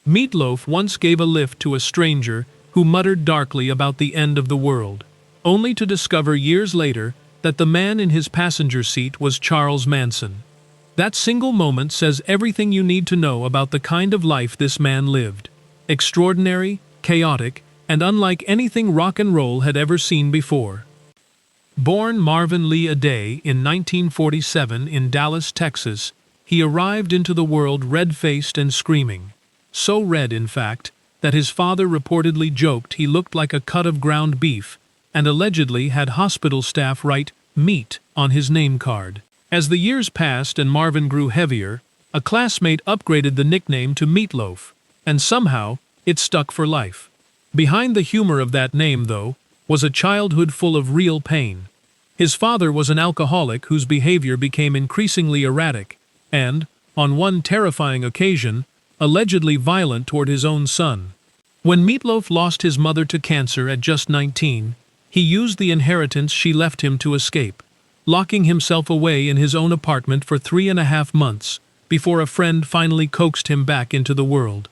Meat Loaf once gave a lift to a stranger who muttered darkly about the end of the world, only to discover years later that the man in his passenger seat was Charles Manson. That single moment says everything you need to know about the kind of life this man lived. Extraordinary, chaotic, and unlike anything rock and roll had ever seen before. Born Marvin Lee Aday in 1947 in Dallas, Texas, he arrived into the world red-faced and screaming. So red, in fact, that his father reportedly joked he looked like a cut of ground beef, and allegedly had hospital staff write "meat" on his name card. As the years passed and Marvin grew heavier, a classmate upgraded the nickname to Meat Loaf, and somehow, it stuck for life. Behind the humor of that name, though, was a childhood full of real pain. His father was an alcoholic whose behavior became increasingly erratic, and, on one terrifying occasion, allegedly violent toward his own son. When Meat Loaf lost his mother to cancer at just 19, he used the inheritance she left him to escape, locking himself away in his own apartment for 3.5 months before a friend finally coaxed him back into the world.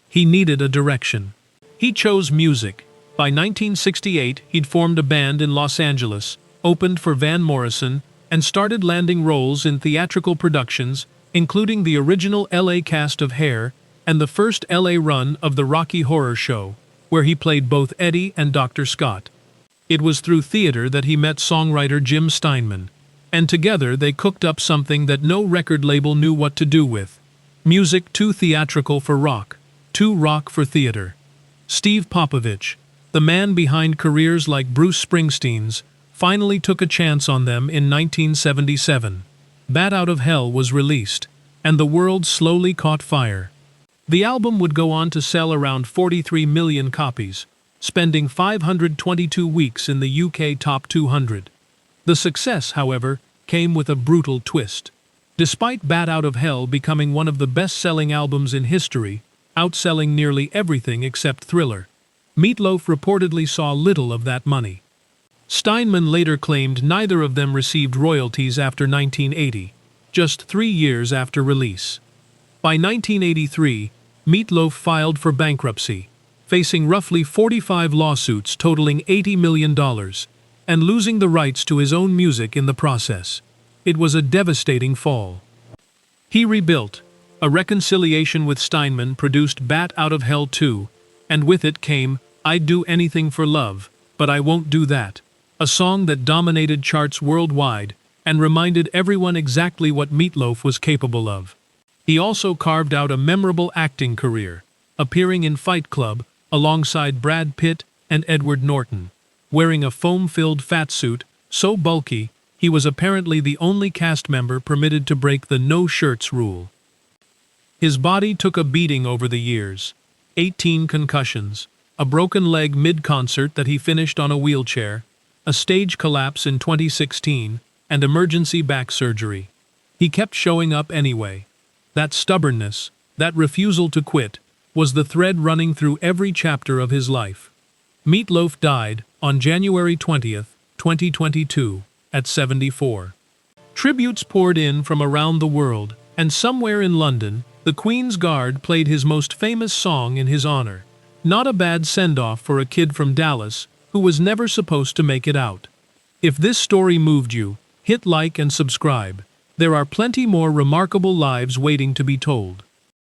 He needed a direction. He chose music. By 1968, he'd formed a band in Los Angeles, opened for Van Morrison, and started landing roles in theatrical productions, including the original LA cast of Hair and the first LA run of the Rocky Horror Show, where he played both Eddie and Dr. Scott. It was through theater that he met songwriter Jim Steinman, and together they cooked up something that no record label knew what to do with. Music too theatrical for rock, too rock for theater. Steve Popovich, the man behind careers like Bruce Springsteen's, finally took a chance on them in 1977. Bat Out of Hell was released, and the world slowly caught fire. The album would go on to sell around 43 million copies, spending 522 weeks in the UK Top 200. The success, however, came with a brutal twist. Despite Bat Out of Hell becoming one of the best-selling albums in history, outselling nearly everything except Thriller, Meat Loaf reportedly saw little of that money. Steinman later claimed neither of them received royalties after 1980, just 3 years after release. By 1983, Meat Loaf filed for bankruptcy, facing roughly 45 lawsuits totaling $80 million, and losing the rights to his own music in the process. It was a devastating fall. He rebuilt. A reconciliation with Steinman produced Bat Out of Hell 2, and with it came I'd Do Anything for Love, But I Won't Do That, a song that dominated charts worldwide and reminded everyone exactly what Meat Loaf was capable of. He also carved out a memorable acting career, appearing in Fight Club alongside Brad Pitt and Edward Norton, wearing a foam-filled fatsuit so bulky he was apparently the only cast member permitted to break the no-shirts rule. His body took a beating over the years. 18 concussions, a broken leg mid-concert that he finished on a wheelchair, a stage collapse in 2016, and emergency back surgery. He kept showing up anyway. That stubbornness, that refusal to quit, was the thread running through every chapter of his life. Meat Loaf died on January 20th, 2022, at 74. Tributes poured in from around the world, and somewhere in London, the Queen's Guard played his most famous song in his honor. Not a bad send-off for a kid from Dallas who was never supposed to make it out. If this story moved you, hit like and subscribe. There are plenty more remarkable lives waiting to be told.